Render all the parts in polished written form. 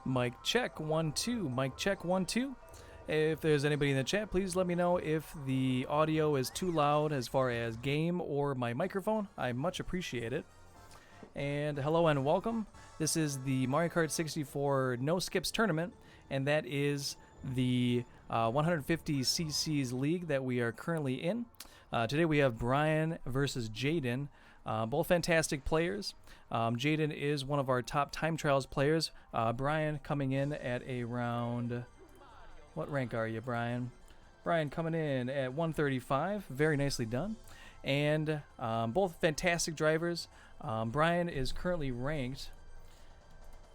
Mic check 1 2. Mic check 1 2. If there's anybody in the chat, please let me know if the audio is too loud as far as game or my microphone. I much appreciate it. And hello and welcome. This is the Mario Kart 64 No Skips tournament, and that is the 150cc's league that we are currently in. Today we have Brian versus Jaden, both fantastic players. Jaden is one of our top time trials players. Brian coming in at a round... What rank are you, Brian? Brian coming in at 135. Very nicely done. And both fantastic drivers. Brian is currently ranked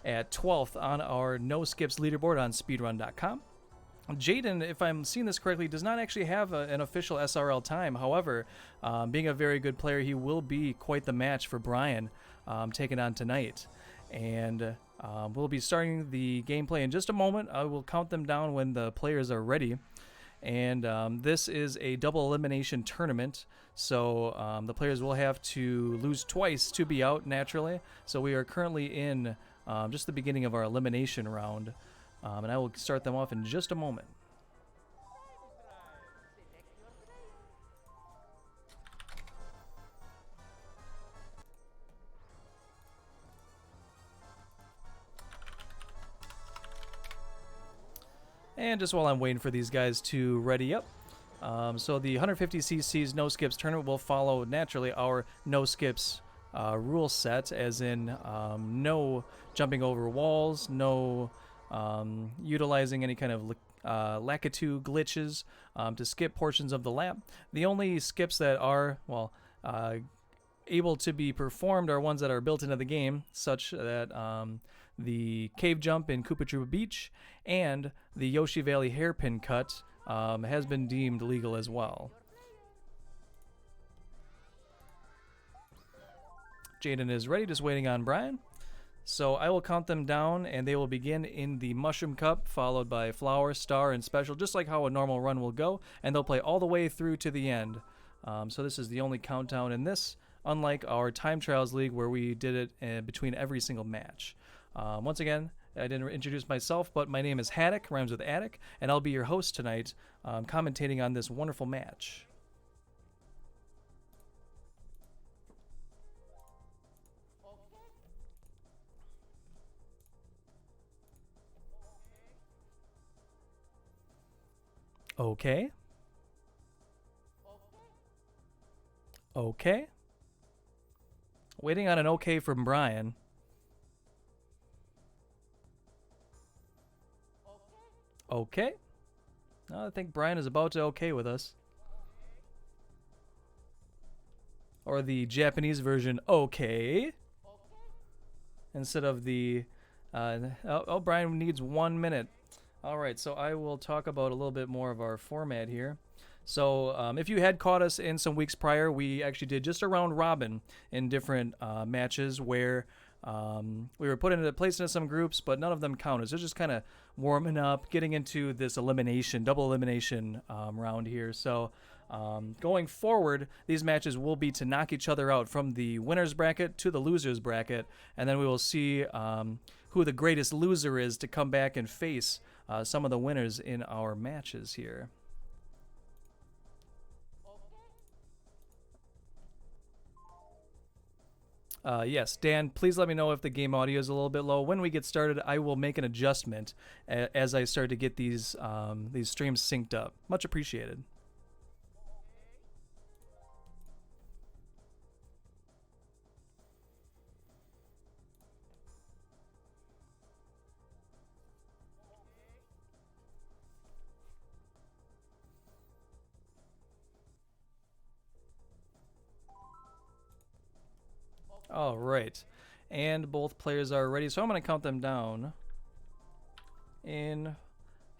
at 12th on our No Skips leaderboard on speedrun.com. Jaden, if I'm seeing this correctly, does not actually have an official SRL time. However, being a very good player, he will be quite the match for Brian taking on tonight. And we'll be starting the gameplay in just a moment. I will count them down when the players are ready. And this is a double elimination tournament, so the players will have to lose twice to be out naturally. So we are currently in just the beginning of our elimination round, and I will start them off in just a moment. And just while I'm waiting for these guys to ready up, so the 150cc's No Skips tournament will follow naturally our No Skips rule set, as in no jumping over walls, no utilizing any kind of Lakitu glitches to skip portions of the lap. The only skips that are, well, able to be performed are ones that are built into the game, such that the cave jump in Koopa Troopa Beach and the Yoshi Valley hairpin cut has been deemed legal as well. Jaden is ready, just waiting on Brian. So I will count them down, and they will begin in the Mushroom Cup, followed by Flower, Star, and Special, just like how a normal run will go, and they'll play all the way through to the end. So this is the only countdown in this, unlike our Time Trials League where we did it between every single match. Once again, I didn't introduce myself, but my name is Haddock, rhymes with attic, and I'll be your host tonight, commentating on this wonderful match. Okay. Okay. Waiting on an okay from Brian. Okay. I think Brian is about to okay with us. Or the Japanese version, okay. Instead of the... Brian needs 1 minute. Alright, so I will talk about a little bit more of our format here. So if you had caught us in some weeks prior, we actually did just a round robin in different matches where we were put into place into some groups, but none of them counted. So just kind of warming up, getting into this elimination, double elimination round here. So going forward, these matches will be to knock each other out from the winner's bracket to the loser's bracket, and then we will see who the greatest loser is to come back and face some of the winners in our matches here. Yes, Dan, please let me know if the game audio is a little bit low. When we get started, I will make an adjustment as I start to get these streams synced up. Much appreciated. All right, and both players are ready, so I'm going to count them down in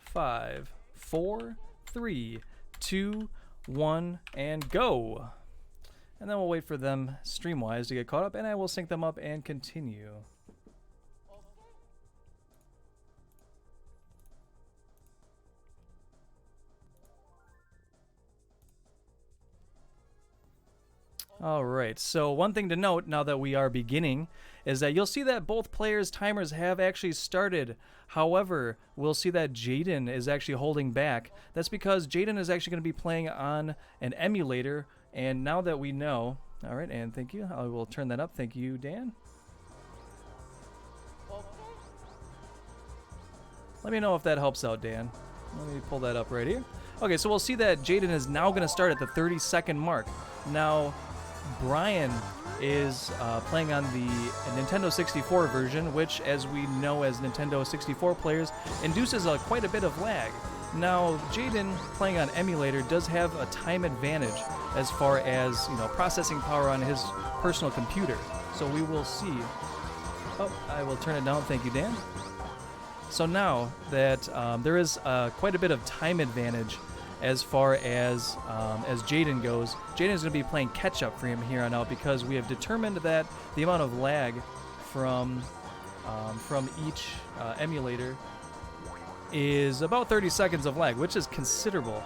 5, 4, 3, 2, 1, and go. And then we'll wait for them stream-wise to get caught up, and I will sync them up and continue. All right, so one thing to note now that we are beginning is that you'll see that both players' timers have actually started. However, we'll see that Jayden is actually holding back. That's because Jayden is actually going to be playing on an emulator, and now that we know... All right, and thank you. I will turn that up. Thank you, Dan. Let me know if that helps out, Dan. Let me pull that up right here. Okay, so we'll see that Jayden is now going to start at the 30-second mark. Now, Brian is playing on the Nintendo 64 version, which, as we know as Nintendo 64 players, induces quite a bit of lag. Now, Jayden, playing on emulator, does have a time advantage as far as, processing power on his personal computer. So we will see. Oh, I will turn it down. Thank you, Dan. So now that there is quite a bit of time advantage as far as Jayden goes, Jayden is going to be playing catch-up for him here on out because we have determined that the amount of lag from each emulator is about 30 seconds of lag, which is considerable.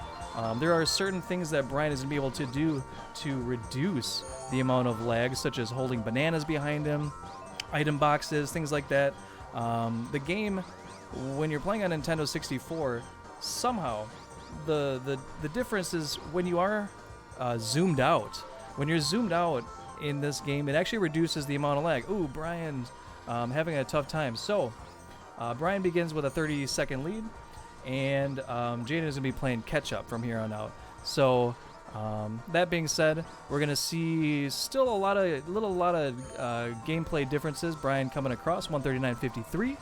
There are certain things that Brian is going to be able to do to reduce the amount of lag, such as holding bananas behind him, item boxes, things like that. The game, when you're playing on Nintendo 64, somehow the difference is when you are zoomed out. When you're zoomed out in this game, it actually reduces the amount of lag. Ooh, Brian's having a tough time. So Brian begins with a 30-second lead, and Jayden is going to be playing catch-up from here on out. So that being said, we're going to see still a lot of gameplay differences. Brian coming across 139.53.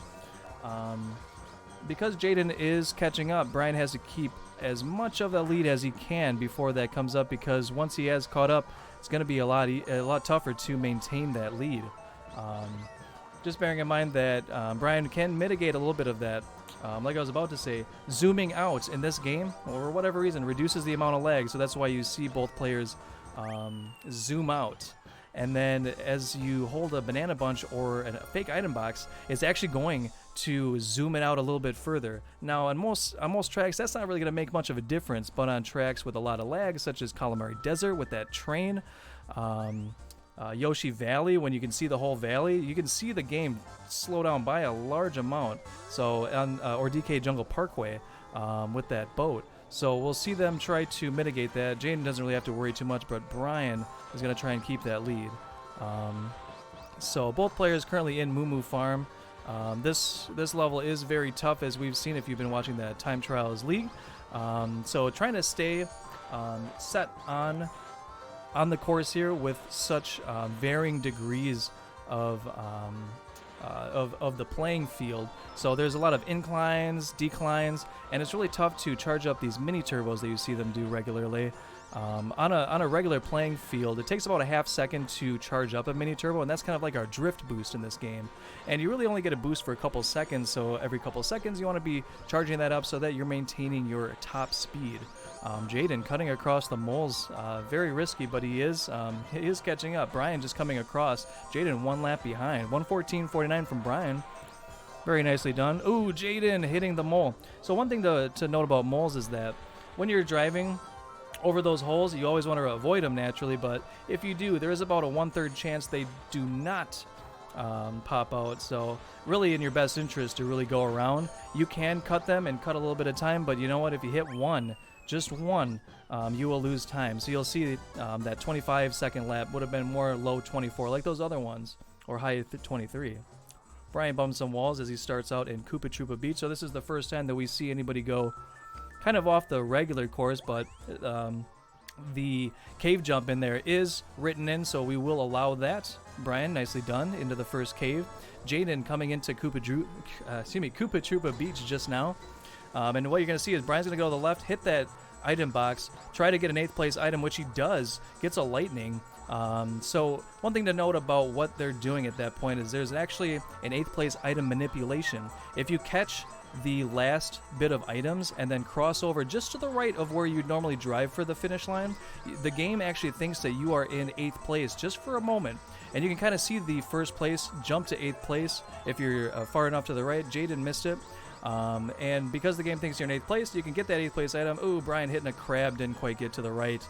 Because Jayden is catching up, Brian has to keep as much of the lead as he can before that comes up, because once he has caught up, it's going to be a lot tougher to maintain that lead. Just bearing in mind that Brian can mitigate a little bit of that. Like I was about to say, zooming out in this game, for whatever reason, reduces the amount of lag, so that's why you see both players zoom out. And then as you hold a banana bunch or a fake item box, it's actually going to zoom it out a little bit further. Now, on most tracks, that's not really going to make much of a difference, but on tracks with a lot of lag, such as Calamari Desert with that train, Yoshi Valley, when you can see the whole valley, you can see the game slow down by a large amount. So, or DK Jungle Parkway with that boat. So we'll see them try to mitigate that. Jayden doesn't really have to worry too much, but Brian is going to try and keep that lead. So both players currently in Moo Moo Farm. This level is very tough, as we've seen if you've been watching the Time Trials League. So trying to stay set on the course here with such varying degrees of the playing field. So there's a lot of inclines, declines, and it's really tough to charge up these mini turbos that you see them do regularly. On a regular playing field, it takes about a half second to charge up a mini turbo, and that's kind of like our drift boost in this game. And you really only get a boost for a couple seconds, so every couple seconds you want to be charging that up so that you're maintaining your top speed. Jayden cutting across the moles, very risky, but he is catching up. Brian just coming across. Jayden one lap behind. 114.49 from Brian. Very nicely done. Ooh, Jayden hitting the mole. So one thing to note about moles is that when you're driving over those holes, you always want to avoid them naturally, but if you do, there is about a 1/3 chance they do not pop out. So really in your best interest to really go around. You can cut them and cut a little bit of time, but you know what? If you hit one, just one, you will lose time. So you'll see that 25-second lap would have been more low 24 like those other ones, or high 23. Brian bumps some walls as he starts out in Koopa Troopa Beach. So this is the first time that we see anybody go kind of off the regular course, but the cave jump in there is written in, so we will allow that. Brian, nicely done, into the first cave. Jayden coming into Koopa Troopa Beach just now. And what you're going to see is Brian's going to go to the left, hit that item box, try to get an 8th place item, which he does, gets a lightning. So one thing to note about what they're doing at that point is there's actually an 8th place item manipulation. If you catch the last bit of items and then cross over just to the right of where you'd normally drive for the finish line, the game actually thinks that you are in 8th place just for a moment. And you can kind of see the first place jump to 8th place if you're far enough to the right. Jayden missed it. And because the game thinks you're in 8th place, you can get that 8th place item. Ooh, Brian hitting a crab, didn't quite get to the right,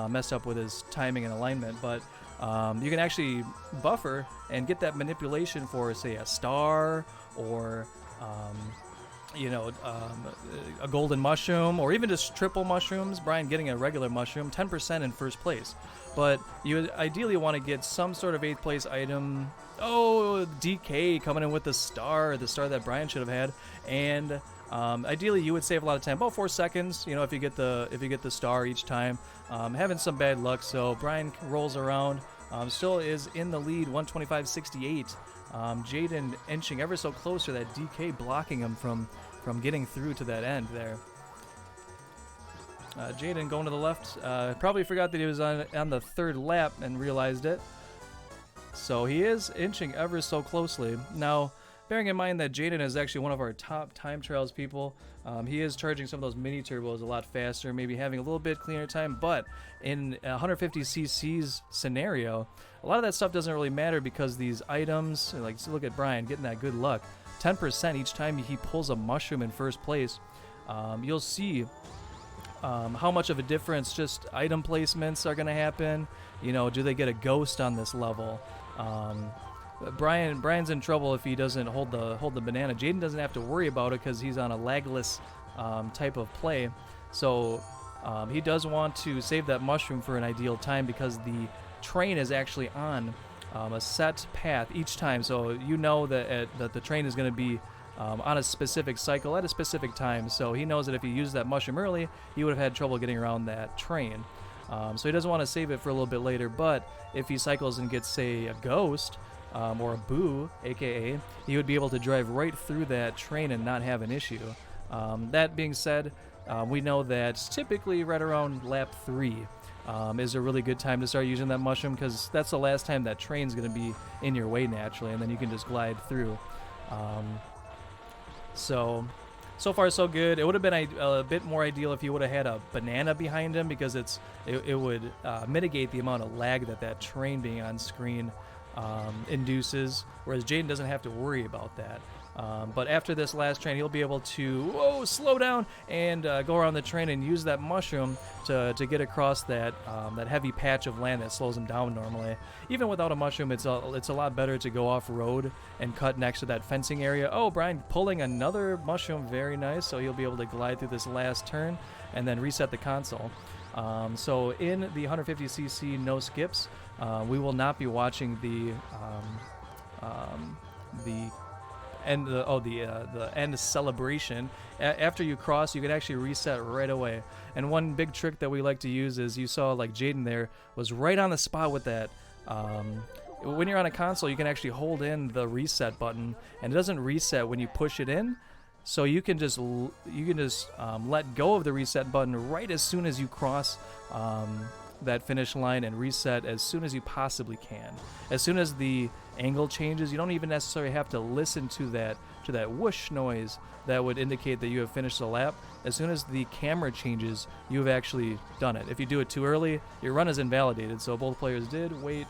messed up with his timing and alignment, but you can actually buffer and get that manipulation for, say, a star or a golden mushroom, or even just triple mushrooms. Brian getting a regular mushroom, 10% in 1st place. But you ideally want to get some sort of 8th place item. Oh, DK coming in with the star that Brian should have had. And ideally you would save a lot of time, about 4 seconds, if you get the star each time. Having some bad luck, so Brian rolls around, still is in the lead, 125.68. Jaden inching ever so closer, that DK blocking him from getting through to that end there. Jaden going to the left, probably forgot that he was on the 3rd lap and realized it. So he is inching ever so closely. Now, bearing in mind that Jaden is actually one of our top time trials people, he is charging some of those mini turbos a lot faster, maybe having a little bit cleaner time, but in 150cc's scenario, a lot of that stuff doesn't really matter because these items, like look at Brian getting that good luck, 10% each time he pulls a mushroom in 1st place. You'll see how much of a difference just item placements are going to happen. Do they get a ghost on this level? Brian's in trouble if he doesn't hold the banana. Jaden doesn't have to worry about it because he's on a lagless type of play. So he does want to save that mushroom for an ideal time because the train is actually on a set path each time. So that the train is going to be on a specific cycle at a specific time. So he knows that if he used that mushroom early, he would have had trouble getting around that train. So he doesn't want to save it for a little bit later. But if he cycles and gets, say, a ghost, or a boo, aka, he would be able to drive right through that train and not have an issue. That being said, we know that typically right around lap 3 is a really good time to start using that mushroom because that's the last time that train's going to be in your way naturally, and then you can just glide through. So far so good. It would have been a bit more ideal if you would have had a banana behind him because it would mitigate the amount of lag that train being on screen induces, whereas Jaden doesn't have to worry about that. But after this last train, he'll be able to slow down and go around the train and use that mushroom to get across that heavy patch of land that slows him down normally. Even without a mushroom, it's a lot better to go off-road and cut next to that fencing area. Oh, Brian pulling another mushroom, very nice, so he'll be able to glide through this last turn and then reset the console. So in the 150cc no skips, we will not be watching the end celebration. After you cross, you can actually reset right away. And one big trick that we like to use is, you saw like Jaden there was right on the spot with that. When you're on a console, you can actually hold in the reset button, and it doesn't reset when you push it in. So you can just let go of the reset button right as soon as you cross that finish line, and reset as soon as you possibly can. As soon as the angle changes, you don't even necessarily have to listen to that whoosh noise that would indicate that you have finished the lap. As soon as the camera changes, you have actually done it. If you do it too early, your run is invalidated. So both players did wait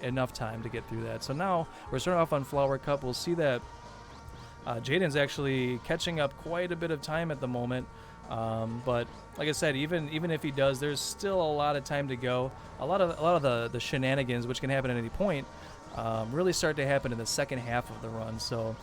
enough time to get through that. So now we're starting off on Flower Cup. We'll see that Jaden's actually catching up quite a bit of time at the moment. But like I said, even if he does, there's still a lot of time to go. A lot of the shenanigans, which can happen at any point, really start to happen in the second half of the run. So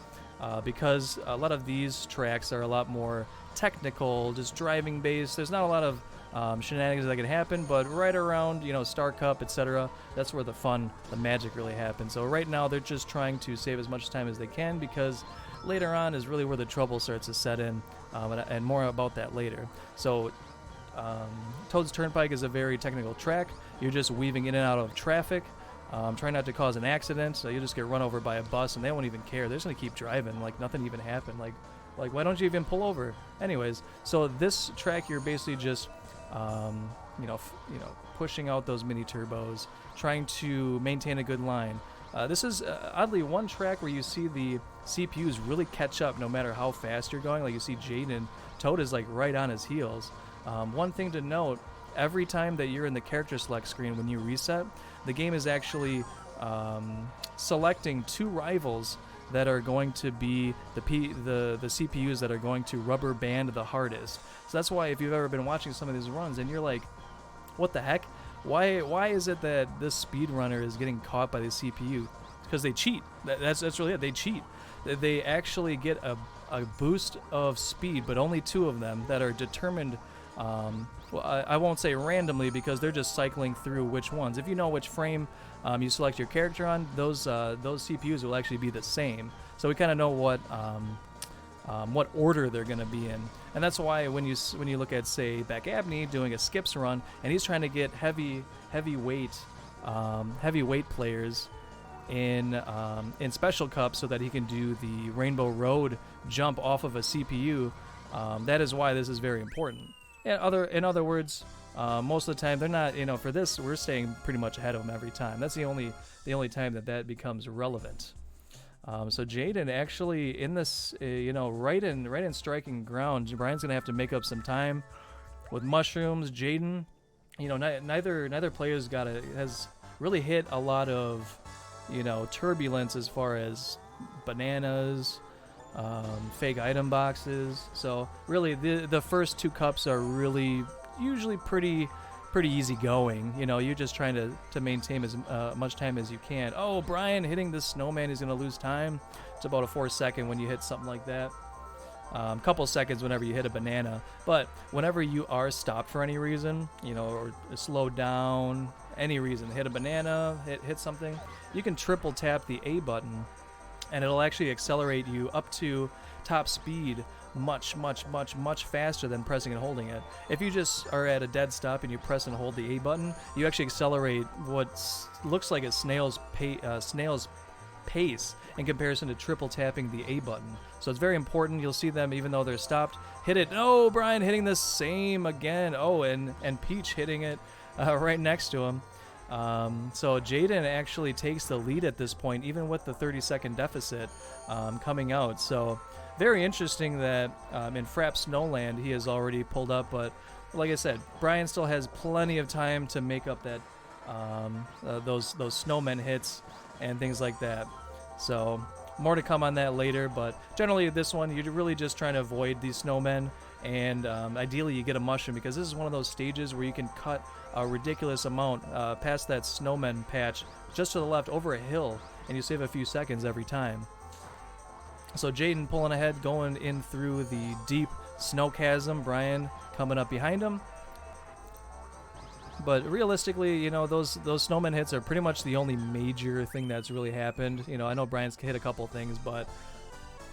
because a lot of these tracks are a lot more technical, just driving based, there's not a lot of shenanigans that can happen. But right around Star Cup, etc., that's where the fun, the magic really happens. So right now they're just trying to save as much time as they can, because later on is really where the trouble starts to set in. And more about that later. So Toad's Turnpike is a very technical track. You're just weaving in and out of traffic, trying not to cause an accident. So you just get run over by a bus, and they won't even care. They're just gonna keep driving like nothing even happened. Like why don't you even pull over? Anyways, so this track, you're basically just pushing out those mini turbos, trying to maintain a good line. This is oddly one track where you see the CPUs really catch up no matter how fast you're going. Like you see Jaden, Toad is like right on his heels. One thing to note, every time that you're in the character select screen when you reset, the game is actually selecting two rivals that are going to be the CPUs that are going to rubber band the hardest. So that's why if you've ever been watching some of these runs and you're like, what the heck? Why is it that this speedrunner is getting caught by the CPU? Because they cheat. That's really it. They cheat. They actually get a boost of speed, but only 2 of them that are determined. Well, I won't say randomly because they're just cycling through which ones. If you know which frame you select your character on, those CPUs will actually be the same. So we kind of know what order they're going to be in, and that's why when you look at, say, Backabney doing a skips run, and he's trying to get heavyweight players in Special Cup so that he can do the Rainbowroad jump off of a CPU. That is why this is very important. In other words, most of the time they're not. For this, we're staying pretty much ahead of them every time. That's the only time that becomes relevant. So Jaden actually in this, right in striking ground. Brian's gonna have to make up some time with mushrooms. Jaden, neither player's has really hit a lot of, turbulence as far as bananas, fake item boxes. So really, the first 2 cups are really usually pretty easy going. You're just trying to maintain as much time as you can. Oh, Brian hitting the snowman, he's going to lose time. It's about a 4-second when you hit something like that. Couple seconds whenever you hit a banana. But whenever you are stopped for any reason, or slowed down, any reason, hit a banana, hit something, you can triple tap the A button, and it'll actually accelerate you up to top speed much faster than pressing and holding it. If you just are at a dead stop and you press and hold the A button, you actually accelerate what looks like a snail's pace in comparison to triple tapping the A button. So it's very important. You'll see them, even though they're stopped, hit it. Oh, Brian hitting the same again. Oh, and Peach hitting it right next to him. So Jaden actually takes the lead at this point, even with the 30-second deficit coming out. So very interesting that in Frap Snowland he has already pulled up, but like I said, Brian still has plenty of time to make up that those snowmen hits and things like that. So more to come on that later, but generally this one you're really just trying to avoid these snowmen, and ideally you get a mushroom, because this is one of those stages where you can cut a ridiculous amount past that snowman patch just to the left over a hill, and you save a few seconds every time. So Jaden pulling ahead, going in through the deep snow chasm. Brian coming up behind him. But realistically, those snowman hits are pretty much the only major thing that's really happened. I know Brian's hit a couple things, but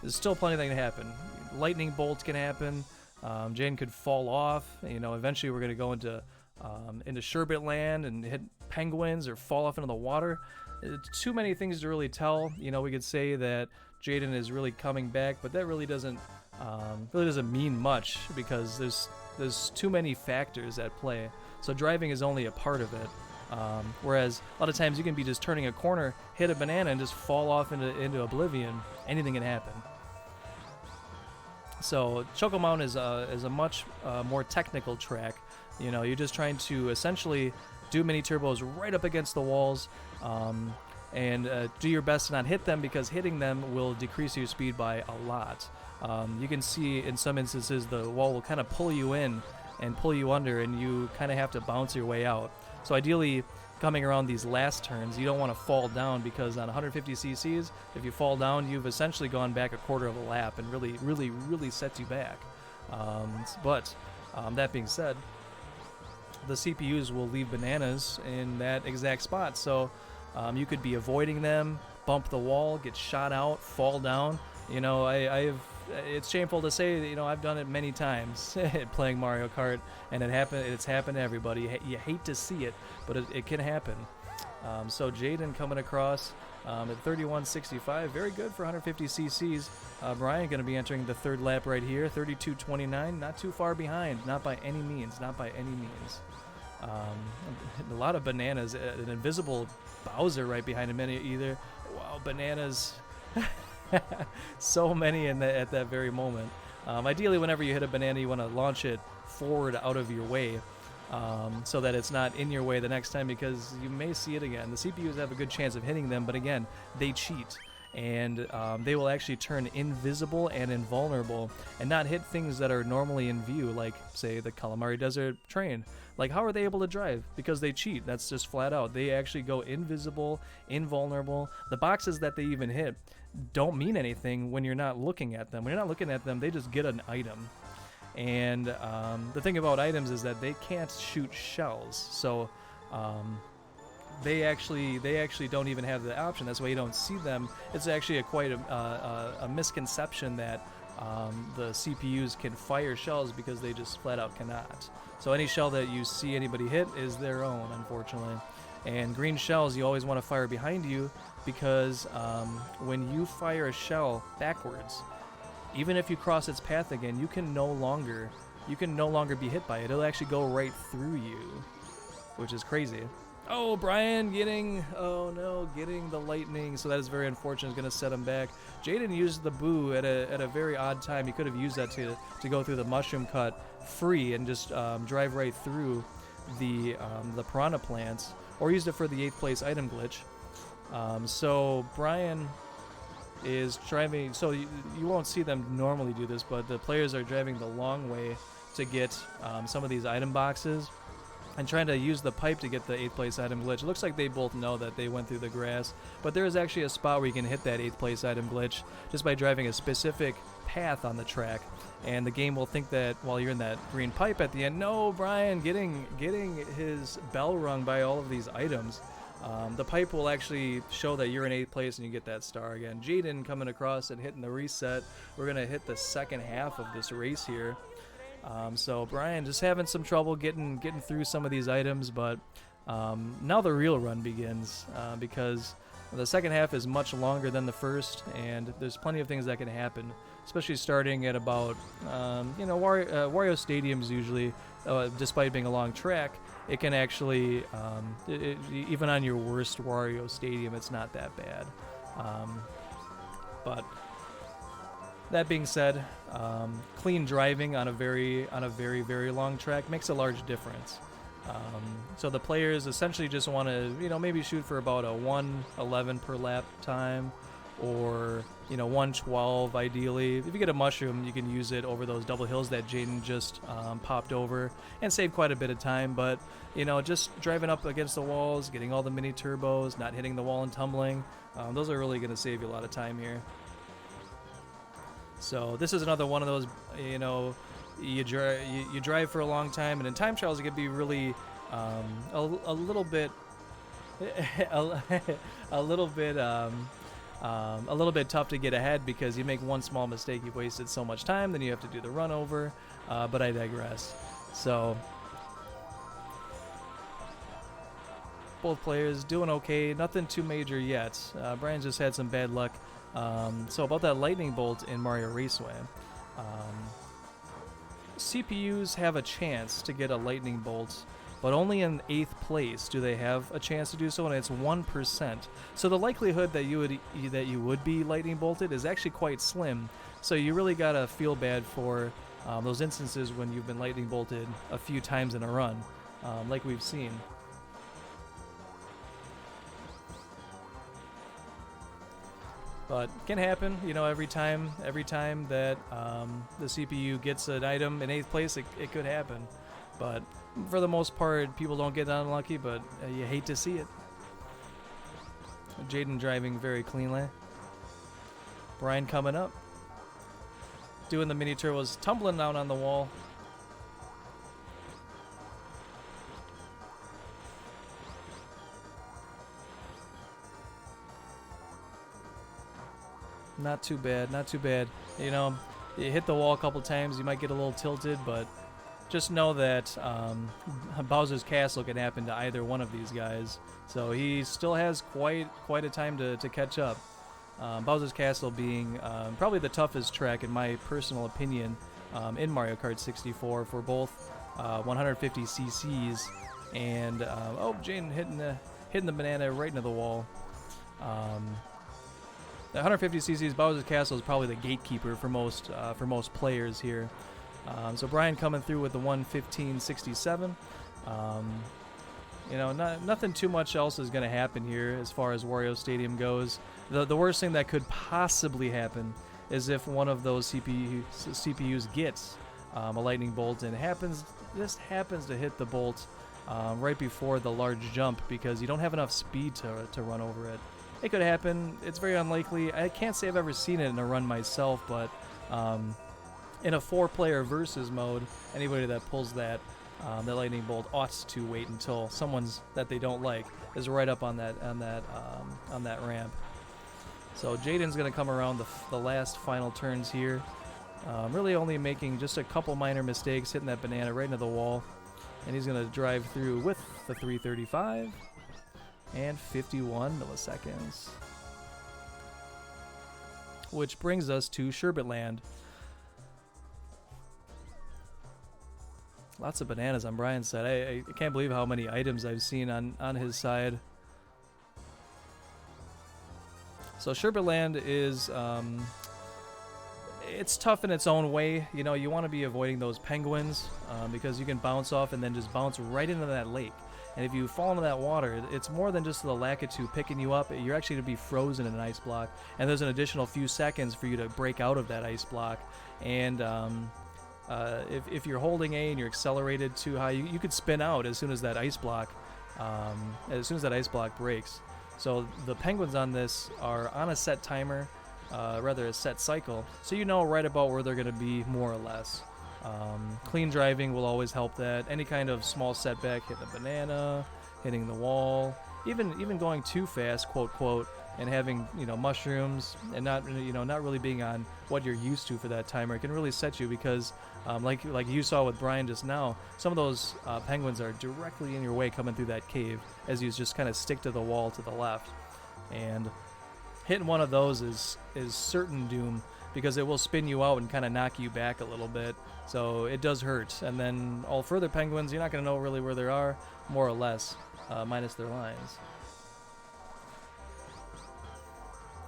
there's still plenty that can happen. Lightning bolts can happen. Jaden could fall off. Eventually we're going to go into Sherbet Land and hit penguins or fall off into the water. Too many things to really tell. We could say that Jaden is really coming back, but that really doesn't mean much, because there's too many factors at play. So driving is only a part of it. Whereas a lot of times you can be just turning a corner, hit a banana, and just fall off into oblivion. Anything can happen. So Choco Mountain is a much more technical track. You're just trying to essentially do mini turbos right up against the walls, and do your best to not hit them, because hitting them will decrease your speed by a lot. You can see in some instances the wall will kind of pull you in and pull you under, and you kind of have to bounce your way out. So ideally, coming around these last turns, you don't want to fall down, because on 150 cc's, if you fall down, you've essentially gone back a quarter of a lap, and really sets you back. But that being said, the CPUs will leave bananas in that exact spot, so you could be avoiding them, bump the wall, get shot out, fall down. It's shameful to say that, I've done it many times playing Mario Kart, and it's happened to everybody. You hate to see it, but it can happen. So Jaden coming across at 31.65, very good for 150 cc's. Brian going to be entering the third lap right here, 32.29, not too far behind, not by any means. A lot of bananas, an invisible Bowser right behind him either. Wow, bananas. So many at that very moment. Ideally, whenever you hit a banana, you want to launch it forward out of your way, so that it's not in your way the next time, because you may see it again. The CPUs have a good chance of hitting them, but again, they cheat. and they will actually turn invisible and invulnerable and not hit things that are normally in view, like, say, the Calamari Desert train. Like, how are they able to drive? Because they cheat. That's just flat out. They actually go invisible, invulnerable. The boxes that they even hit don't mean anything when you're not looking at them. When you're not looking at them, they just get an item. And the thing about items is that they can't shoot shells. So they actually don't even have the option. That's why you don't see them. It's actually quite a misconception that the CPUs can fire shells, because they just flat out cannot. So any shell that you see anybody hit is their own, unfortunately. And green shells you always want to fire behind you, because when you fire a shell backwards, even if you cross its path again, you can no longer be hit by it. It'll actually go right through you, which is crazy. Oh, Brian getting the lightning, so that is very unfortunate. It's going to set him back. Jaden used the boo at a very odd time. He could have used that to go through the mushroom cut free and just drive right through the piranha plants, or used it for the 8th place item glitch. So Brian is driving, so you won't see them normally do this, but the players are driving the long way to get some of these item boxes, and trying to use the pipe to get the 8th place item glitch. It looks like they both know that they went through the grass, but there is actually a spot where you can hit that 8th place item glitch just by driving a specific path on the track, and the game will think that while you're in that green pipe at the end, no, Brian getting his bell rung by all of these items. The pipe will actually show that you're in 8th place and you get that star again. Jaden coming across and hitting the reset. We're going to hit the second half of this race here. So Brian just having some trouble getting through some of these items, but now the real run begins, because the second half is much longer than the first, and there's plenty of things that can happen, especially starting at about, Wario Stadium's usually, despite being a long track, it can actually, even on your worst Wario Stadium, it's not that bad. But that being said, clean driving on a very long track makes a large difference. So the players essentially just want to, maybe shoot for about a 1:11 per lap time, or 1:12 ideally. If you get a mushroom, you can use it over those double hills that Jaden just popped over and save quite a bit of time. But just driving up against the walls, getting all the mini turbos, not hitting the wall and tumbling, those are really going to save you a lot of time here. So this is another one of those, you drive for a long time, and in time trials it can be really a little bit tough to get ahead, because you make one small mistake, you've wasted so much time, then you have to do the run over. But I digress. So both players doing okay, nothing too major yet. Brian's just had some bad luck. So about that lightning bolt in Mario Raceway, CPUs have a chance to get a lightning bolt, but only in 8th place do they have a chance to do so, and it's 1%. So the likelihood that you would be lightning bolted is actually quite slim. So you really gotta feel bad for those instances when you've been lightning bolted a few times in a run, like we've seen. But it can happen, every time that the CPU gets an item in 8th place, it could happen. But for the most part, people don't get unlucky, but you hate to see it. Jaden driving very cleanly. Brian coming up, doing the mini turbos, tumbling down on the wall. Not too bad, not too bad. You hit the wall a couple times, you might get a little tilted, but just know that Bowser's Castle can happen to either one of these guys. So he still has quite a time to catch up. Bowser's Castle being probably the toughest track, in my personal opinion, in Mario Kart 64 for both 150 cc's and Jaden hitting the banana right into the wall. The 150 cc's Bowser's Castle is probably the gatekeeper for most players here. So Brian coming through with the 1:15.67. You know, nothing too much else is going to happen here as far as Wario Stadium goes. The worst thing that could possibly happen is if one of those CPUs gets a lightning bolt and just happens to hit the bolt right before the large jump because you don't have enough speed to run over it. It could happen. It's very unlikely. I can't say I've ever seen it in a run myself, but in a 4-player versus mode, anybody that pulls that lightning bolt ought to wait until someone's that they don't like is right up on that ramp. So Jayden's gonna come around the last final turns here, really only making just a couple minor mistakes, hitting that banana right into the wall, and he's gonna drive through with the 335 and 51 milliseconds, which brings us to Sherbetland. Lots of bananas on Brian's side. I can't believe how many items I've seen on his side. So Sherbetland is, it's tough in its own way. You know, you want to be avoiding those penguins because you can bounce off and then just bounce right into that lake. And if you fall into that water, it's more than just the Lakitu picking you up. You're actually going to be frozen in an ice block. And there's an additional few seconds for you to break out of that ice block. And if you're holding A and you're accelerated too high, you could spin out as soon as that ice block breaks. So the penguins on this are on a set timer, rather a set cycle, so you know right about where they're going to be more or less. Clean driving will always help that. Any kind of small setback, hitting a banana, hitting the wall, even going too fast, quote quote, and having, you know, mushrooms and not really being on what you're used to for that timer, it can really set you because like you saw with Brian just now, some of those penguins are directly in your way coming through that cave as you just kind of stick to the wall to the left, and hitting one of those is certain doom because it will spin you out and kind of knock you back a little bit, so it does hurt. And then all further penguins, you're not going to know really where they are, more or less, minus their lines.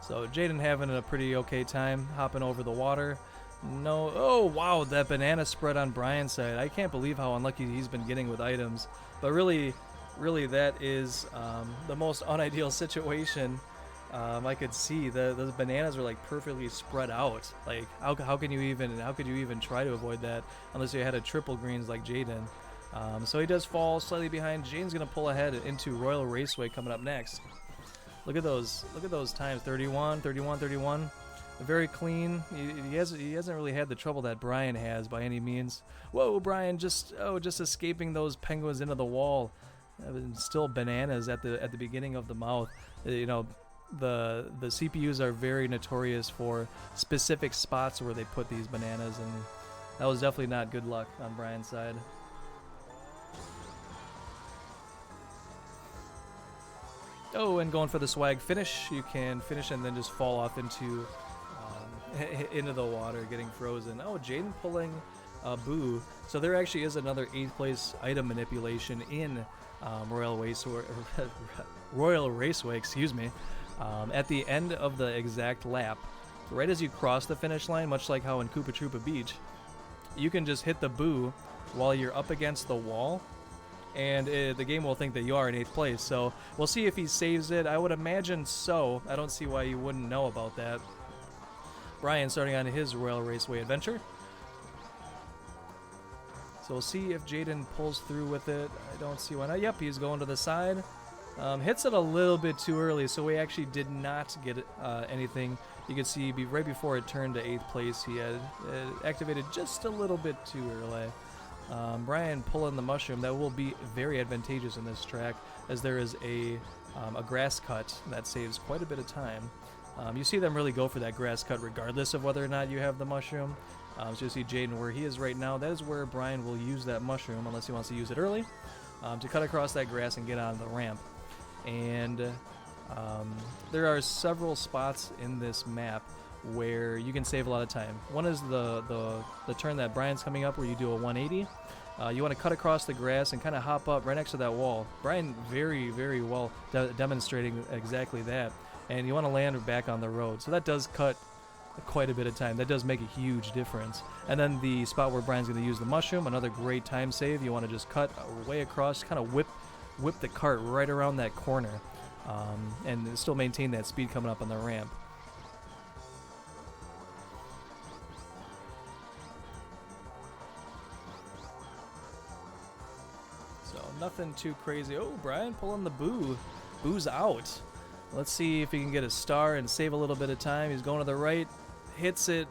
So Jayden having a pretty okay time hopping over the water. No, oh wow, that banana spread on Brian's side. I can't believe how unlucky he's been getting with items. But really that is the most unideal situation I could see. Those bananas are like perfectly spread out. Like how could you even try to avoid that unless you had a triple greens like Jayden? So he does fall slightly behind. Jayden's gonna pull ahead into Royal Raceway coming up next. Look at those times, 31, 31, 31. Very clean. He hasn't really had the trouble that Brian has by any means. Whoa, Brian, just escaping those penguins into the wall. Still bananas at the beginning of the mouth. You know, the CPUs are very notorious for specific spots where they put these bananas, and that was definitely not good luck on Brian's side. Oh, and going for the swag finish. You can finish and then just fall off into the water, getting frozen. Oh, Jayden pulling a boo. So there actually is another 8th place item manipulation in Royal Raceway, excuse me. At the end of the exact lap, right as you cross the finish line, much like how in Koopa Troopa Beach, you can just hit the boo while you're up against the wall, and the game will think that you are in 8th place. So we'll see if he saves it. I would imagine so. I don't see why you wouldn't know about that. Brian starting on his Royal Raceway adventure. So we'll see if Jayden pulls through with it. I don't see why not. Yep, he's going to the side. Hits it a little bit too early, so we actually did not get anything. You can see right before it turned to 8th place, he had activated just a little bit too early. Brian pulling the mushroom. That will be very advantageous in this track, as there is a grass cut that saves quite a bit of time. You see them really go for that grass cut regardless of whether or not you have the mushroom. So you see Jayden where he is right now. That is where Brian will use that mushroom, unless he wants to use it early, to cut across that grass and get on the ramp. And there are several spots in this map where you can save a lot of time. One is the turn that Brian's coming up where you do a 180. You want to cut across the grass and kind of hop up right next to that wall. Brian very, very well demonstrating exactly that. And you want to land back on the road. So that does cut quite a bit of time. That does make a huge difference. And then the spot where Brian's going to use the mushroom, another great time save. You want to just cut way across, kind of whip whip the cart right around that corner and still maintain that speed coming up on the ramp. So nothing too crazy. Oh, Brian pulling the boo. Boo's out. Let's see if he can get a star and save a little bit of time. He's going to the right. Hits it.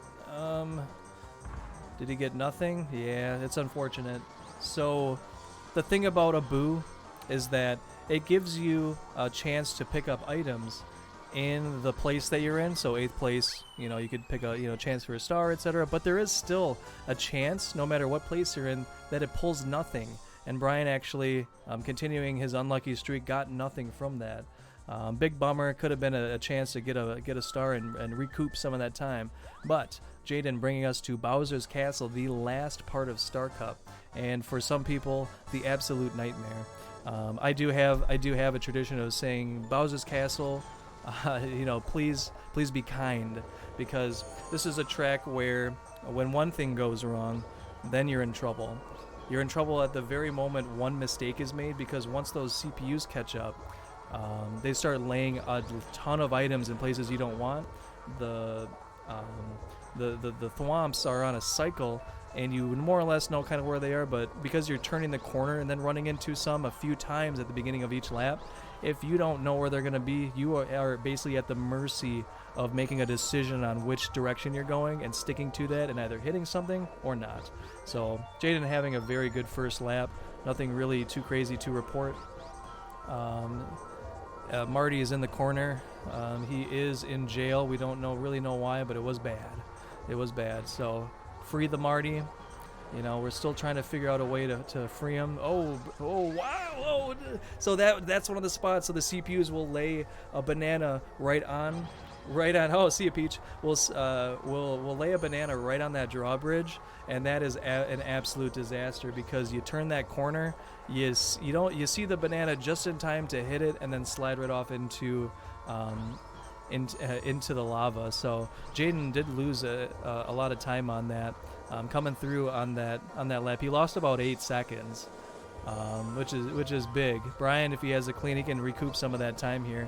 Did he get nothing? Yeah, it's unfortunate. So the thing about a boo is that it gives you a chance to pick up items in the place that you're in. So 8th place, you know, you could pick a chance for a star, etc. But there is still a chance, no matter what place you're in, that it pulls nothing. And Brian actually, continuing his unlucky streak, got nothing from that. Big bummer. Could have been a chance to get a star and recoup some of that time. But Jayden bringing us to Bowser's Castle, the last part of Star Cup, and for some people, the absolute nightmare. I do have a tradition of saying Bowser's Castle. Please be kind, because this is a track where when one thing goes wrong, then you're in trouble. You're in trouble at the very moment one mistake is made, because once those CPUs catch up, they start laying a ton of items in places you don't want. The thwomps are on a cycle, and you more or less know kind of where they are, but because you're turning the corner and then running into some a few times at the beginning of each lap, if you don't know where they're going to be, you are basically at the mercy of making a decision on which direction you're going and sticking to that and either hitting something or not. So Jayden having a very good first lap, nothing really too crazy to report. Marty is in the corner. He is in jail. We don't really know why, but it was bad. It was bad. So free the Marty. You know, we're still trying to figure out a way to free him. Oh wow! Oh, so that's one of the spots. So the CPUs will lay a banana right on. Oh, see a peach. We'll lay a banana right on that drawbridge, and that is an absolute disaster, because you turn that corner, you see the banana just in time to hit it and then slide right off into the lava. So Jayden did lose a lot of time on that, coming through on that lap. He lost about 8 seconds, which is big. Brian, if he has a clean, he can recoup some of that time here.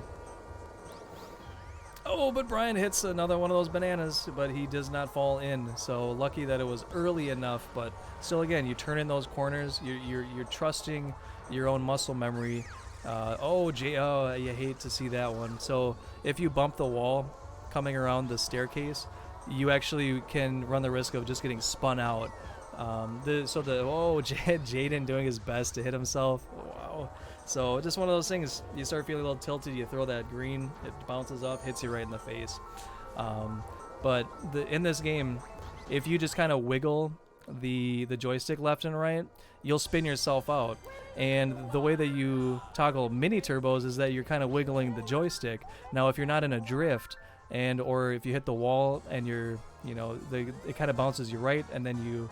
Oh, but Brian hits another one of those bananas, but he does not fall in. So lucky that it was early enough, but still, again, you turn in those corners. You're trusting your own muscle memory. You hate to see that one. So if you bump the wall coming around the staircase, you actually can run the risk of just getting spun out. Jayden doing his best to hit himself. Wow. So just one of those things, you start feeling a little tilted, you throw that green, it bounces up, hits you right in the face. But in this game, if you just kind of wiggle the joystick left and right, you'll spin yourself out. And the way that you toggle mini turbos is that you're kind of wiggling the joystick. Now, if you're not in a drift, or if you hit the wall and it kind of bounces you right, and then you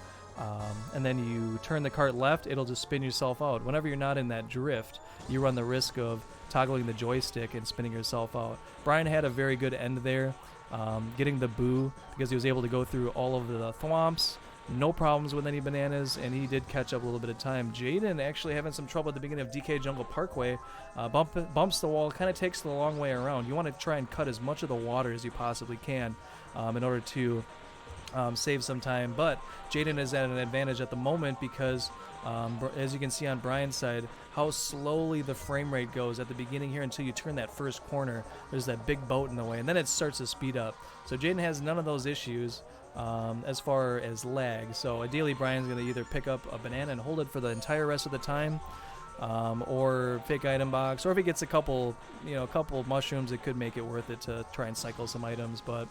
turn the cart left, it'll just spin yourself out. Whenever you're not in that drift, you run the risk of toggling the joystick and spinning yourself out. Brian had a very good end there, getting the boo, because he was able to go through all of the thwomps, no problems with any bananas, and he did catch up a little bit of time. Jayden actually having some trouble at the beginning of DK Jungle Parkway, bumps the wall, kind of takes the long way around. You want to try and cut as much of the water as you possibly can in order to save some time, but Jayden is at an advantage at the moment, because as you can see on Brian's side, how slowly the frame rate goes at the beginning here until you turn that first corner. There's that big boat in the way, and then it starts to speed up. So Jayden has none of those issues as far as lag. So ideally, Brian's going to either pick up a banana and hold it for the entire rest of the time, or fake item box, or if he gets a couple mushrooms, it could make it worth it to try and cycle some items. But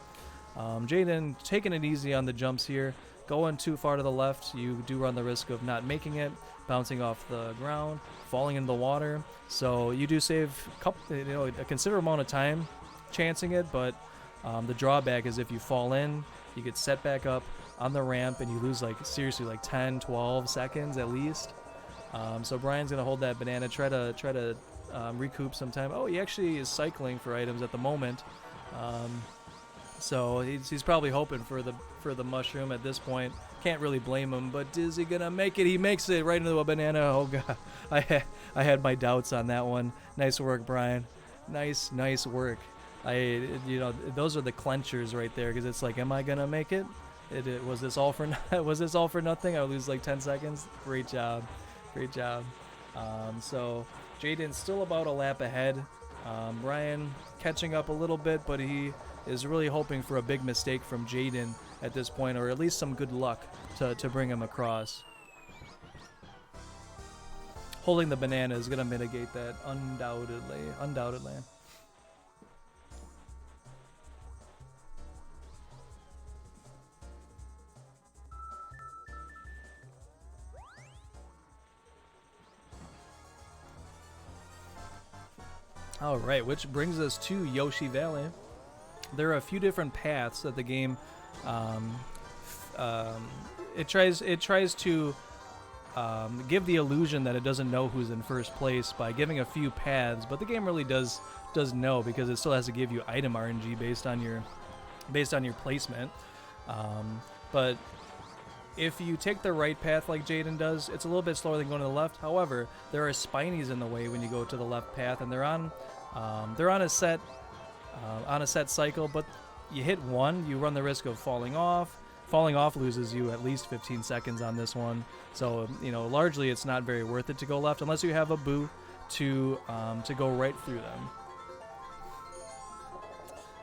Jayden taking it easy on the jumps here. Going too far to the left, you do run the risk of not making it, bouncing off the ground, falling into the water. So you do save a considerable amount of time chancing it, but the drawback is if you fall in, you get set back up on the ramp and you lose seriously 10, 12 seconds at least. So Brian's going to hold that banana, try to recoup some time. Oh, he actually is cycling for items at the moment. So he's probably hoping for the mushroom at this point. Can't really blame him, but is he gonna make it? He makes it right into a banana. Oh god, I had my doubts on that one. Nice work, Brian. Nice work. Those are the clenchers right there, because it's like, am I gonna make it? Was this all for was this all for nothing? I lose like 10 seconds. Great job. So Jaden's still about a lap ahead. Brian catching up a little bit, but he is really hoping for a big mistake from Jaden at this point, or at least some good luck to bring him across. Holding the banana is going to mitigate that, undoubtedly. All right, which brings us to Yoshi Valley. There are a few different paths that the game it tries to give the illusion that it doesn't know who's in first place by giving a few paths, but the game really does know, because it still has to give you item RNG based on your placement. But if you take the right path like Jaden does, it's a little bit slower than going to the left. However, there are spinies in the way when you go to the left path, and they're on a set cycle. But you hit one, you run the risk of falling off. Falling off loses you at least 15 seconds on this one. So largely it's not very worth it to go left unless you have a boo to go right through them.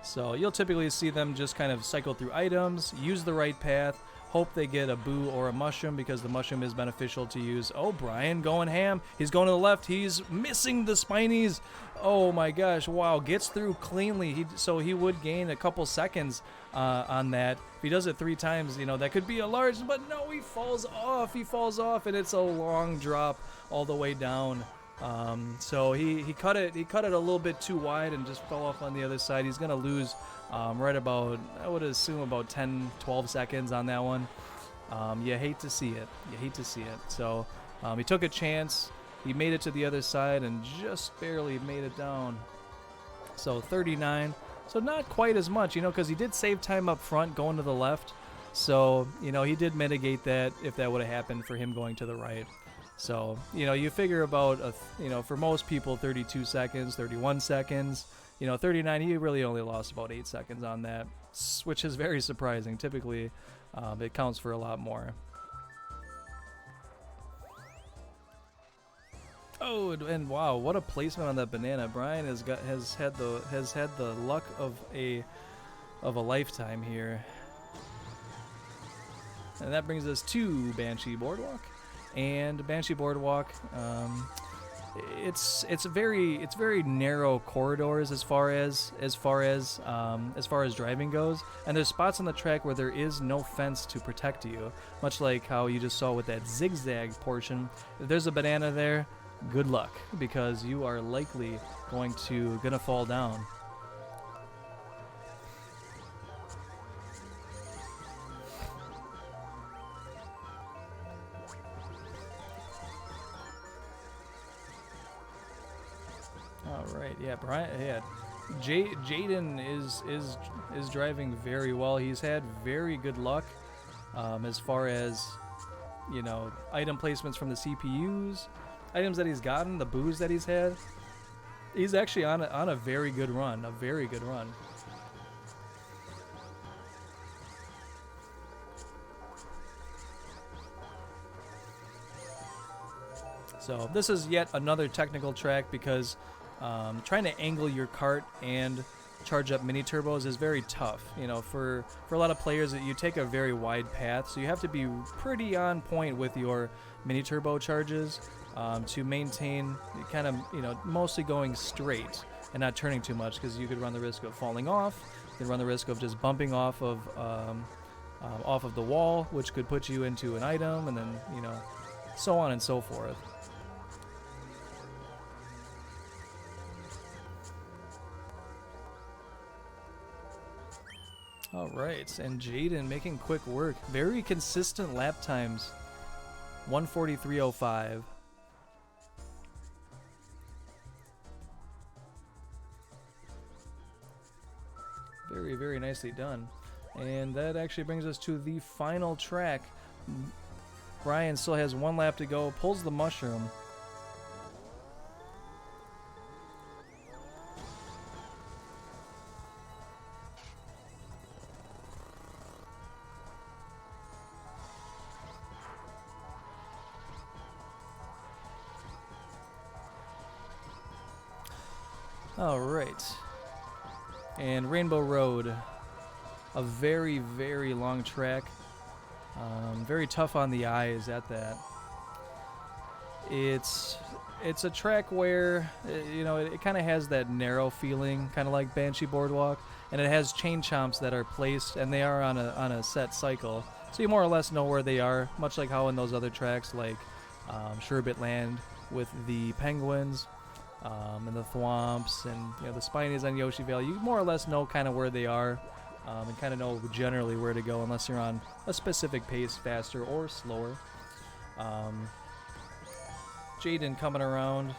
So you'll typically see them just kind of cycle through items, use the right path, hope they get a boo or a mushroom, because the mushroom is beneficial to use. Oh, Brian going ham. He's going to the left. He's missing the spinies. Oh my gosh. Wow. Gets through cleanly. So he would gain a couple seconds on that. If he does it 3 times, that could be a large, but no, he falls off. And it's a long drop all the way down. So he cut it a little bit too wide and just fell off on the other side. He's going to lose right about, I would assume, about 10-12 seconds on that one. You hate to see it. So he took a chance. He made it to the other side and just barely made it down. So 39. So not quite as much, because he did save time up front going to the left. So, he did mitigate that if that would have happened for him going to the right. So, you figure about, for most people, 32 seconds, 31 seconds. 39, he really only lost about 8 seconds on that, which is very surprising. Typically, it counts for a lot more. Oh, and wow, what a placement on that banana. Brian has had the luck of a lifetime here. And that brings us to Banshee Boardwalk. And Banshee Boardwalk, it's very narrow corridors as far as driving goes, and there's spots on the track where there is no fence to protect you, much like how you just saw with that zigzag portion. If there's a banana there, good luck, because you are likely gonna fall down. All right, yeah, Brian, yeah, Jaden is driving very well. He's had very good luck as far as item placements from the CPUs, items that he's gotten, the boos that he's had. He's actually on a very good run, So this is yet another technical track, because trying to angle your kart and charge up mini turbos is very tough. For a lot of players, you take a very wide path, so you have to be pretty on point with your mini turbo charges to maintain kind of mostly going straight and not turning too much, because you could run the risk of falling off. You could run the risk of just bumping off of the wall, which could put you into an item, and then so on and so forth. All right, and Jaden making quick work. Very consistent lap times. 1:43.05. Very, very nicely done. And that actually brings us to the final track. Brian still has 1 lap to go, pulls the mushroom. All right. And Rainbowroad, a very, very long track. Very tough on the eyes at that. It's a track where, you know, it kind of has that narrow feeling, kind of like Banshee Boardwalk, and it has chain chomps that are placed, and they are on a set cycle, so you more or less know where they are, much like how in those other tracks like Sherbet Land with the penguins and the thwomps and, you know, the spinies on Yoshi Valley. You more or less know kind of where they are. And kind of know generally where to go unless you're on a specific pace, faster or slower. Jaden coming around,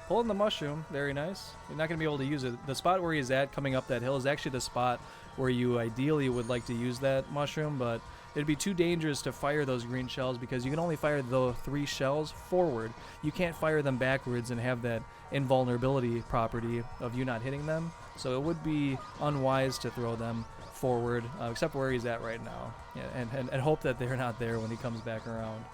pulling the mushroom, very nice. You're not going to be able to use it. The spot where he's at coming up that hill is actually the spot where you ideally would like to use that mushroom, but it'd be too dangerous to fire those green shells because you can only fire the 3 shells forward. You can't fire them backwards and have that invulnerability property of you not hitting them. So it would be unwise to throw them forward, except where he's at right now, yeah, and hope that they're not there when he comes back around.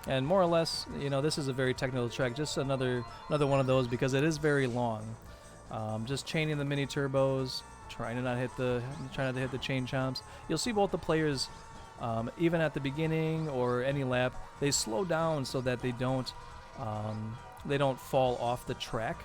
And more or less, you know, this is a very technical track, just another one of those because it is very long. Just chaining the mini turbos, trying not to hit the chain chomps. You'll see both the players, even at the beginning or any lap, they slow down so that they don't fall off the track.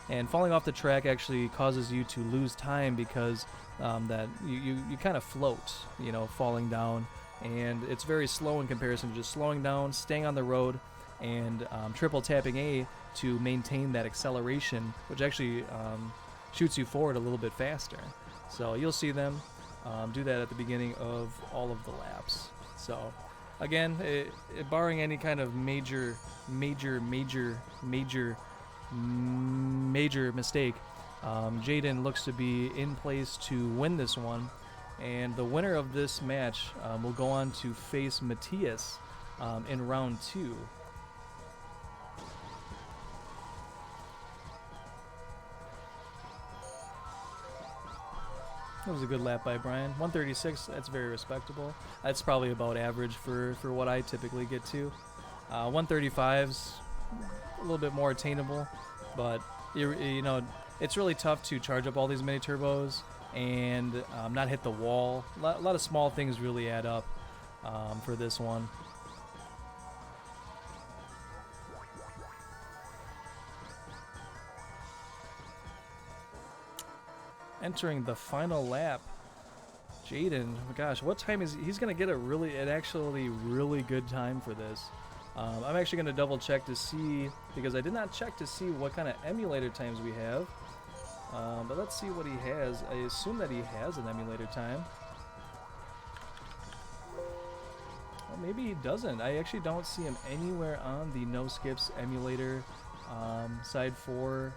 And falling off the track actually causes you to lose time because that you kind of float, you know, falling down. And it's very slow in comparison to just slowing down, staying on the road, and triple tapping A to maintain that acceleration, which actually shoots you forward a little bit faster. So you'll see them do that at the beginning of all of the laps. So again, barring any kind of major mistake, Jaden looks to be in place to win this one. And the winner of this match will go on to face Matthias in round 2. That was a good lap by Brian. 136, that's very respectable. That's probably about average for what I typically get to. 135's a little bit more attainable, but you know, it's really tough to charge up all these mini turbos and not hit the wall. A lot of small things really add up for this one. Entering the final lap, Jaden, gosh, what time is he's gonna get an actually really good time for this. I'm actually gonna double check to see, because I did not check to see what kind of emulator times we have. But let's see what he has. I assume that he has an emulator time. Well, maybe he doesn't. I actually don't see him anywhere on the no skips emulator side for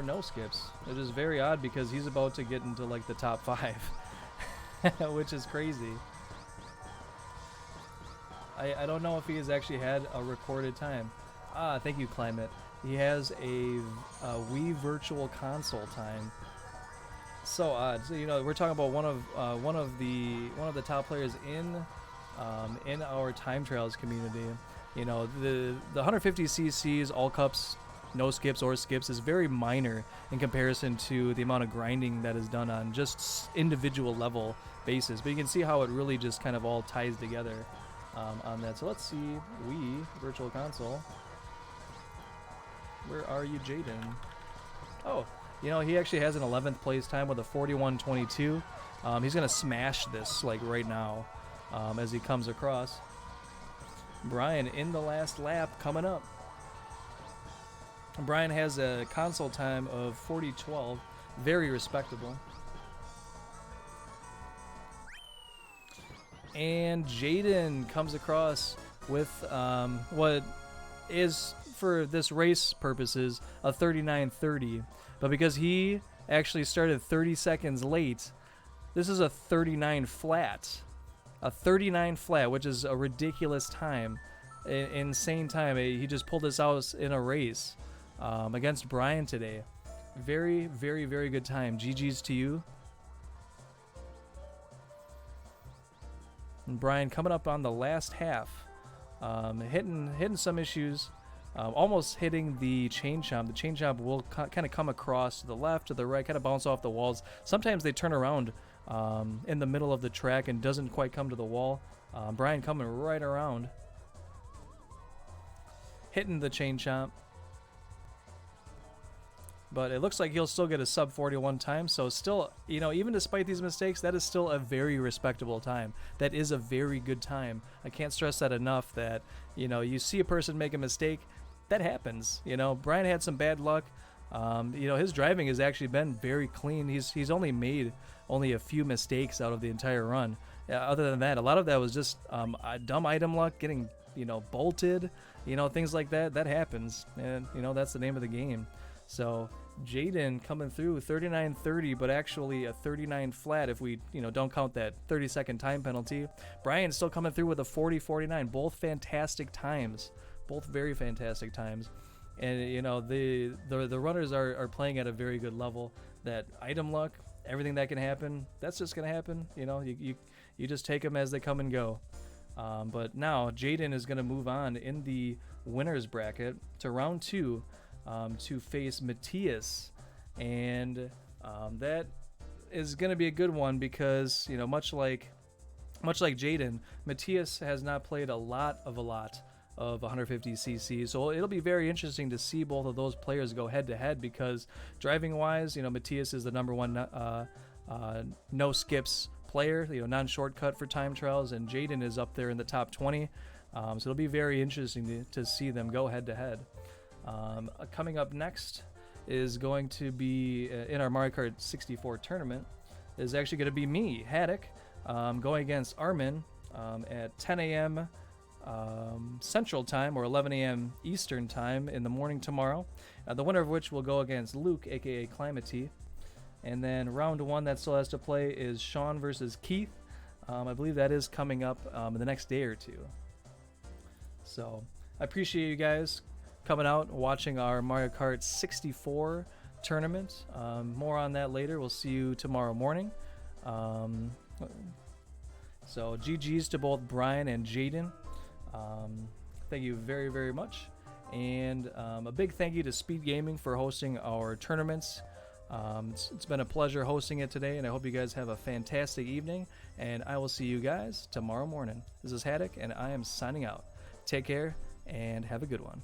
no skips. It is very odd because he's about to get into like the top 5, which is crazy. I don't know if he has actually had a recorded time. Thank you, Climate. He has a Wii Virtual Console time. So odd. So, you know, we're talking about one of the top players in our time trials community. You know, the 150 cc's all cups, no skips or skips is very minor in comparison to the amount of grinding that is done on just individual level basis. But you can see how it really just kind of all ties together on that. So let's see, Wii Virtual Console. Where are you, Jaden? Oh, you know, he actually has an 11th place time with a 41.22. He's going to smash this, like, right now as he comes across. Brian in the last lap coming up. Brian has a console time of 40.12. Very respectable. And Jaden comes across with what is, for this race purposes, a 39.30. But because he actually started 30 seconds late, this is a 39 flat. A 39 flat, which is a ridiculous time. Insane time. He just pulled this out in a race against Brian today. Very, very, very good time. GG's to you. And Brian coming up on the last half. Hitting some issues. Almost hitting the chain chomp. The chain chomp will kind of come across to the left, to the right, kind of bounce off the walls. Sometimes they turn around in the middle of the track and doesn't quite come to the wall. Brian coming right around. Hitting the chain chomp. But it looks like he'll still get a sub 41 time. So still, you know, even despite these mistakes, that is still a very respectable time. That is a very good time. I can't stress that enough, that, you know, you see a person make a mistake, that happens. You know, Brian had some bad luck. You know, his driving has actually been very clean. He's only made a few mistakes out of the entire run. Other than that, a lot of that was just dumb item luck, getting, you know, bolted, you know, things like that. That happens, and you know, that's the name of the game. So Jaden coming through 39.30, but actually a 39 flat if we, you know, don't count that 30-second time penalty. Brian still coming through with a 40.49. Both fantastic times, both very fantastic times. And you know, the runners are playing at a very good level. That item luck, everything that can happen, that's just gonna happen. You know, you just take them as they come and go. But now Jaden is gonna move on in the winners bracket to round 2. To face Matthias, and that is going to be a good one because, you know, much like Jaden, Matthias has not played a lot of 150cc, so it'll be very interesting to see both of those players go head to head, because driving wise, you know, Matthias is the #1 no skips player, you know, non-shortcut for time trials, and Jaden is up there in the top 20. So it'll be very interesting to see them go head to head. Coming up next is going to be in our Mario Kart 64 tournament is actually going to be me, Haddock, going against Armin at 10 a.m. Central Time, or 11 a.m. Eastern Time in the morning tomorrow. The winner of which will go against Luke, aka Climate. And then round 1 that still has to play is Sean versus Keith. I believe that is coming up in the next day or two. So I appreciate you guys coming out and watching our Mario Kart 64 tournament. More on that later. We'll see you tomorrow morning. So GG's to both Brian and Jaden. Thank you very, very much. And a big thank you to SpeedGaming for hosting our tournaments. It's been a pleasure hosting it today, and I hope you guys have a fantastic evening, and I will see you guys tomorrow morning. This is Haddock, and I am signing out. Take care, and have a good one.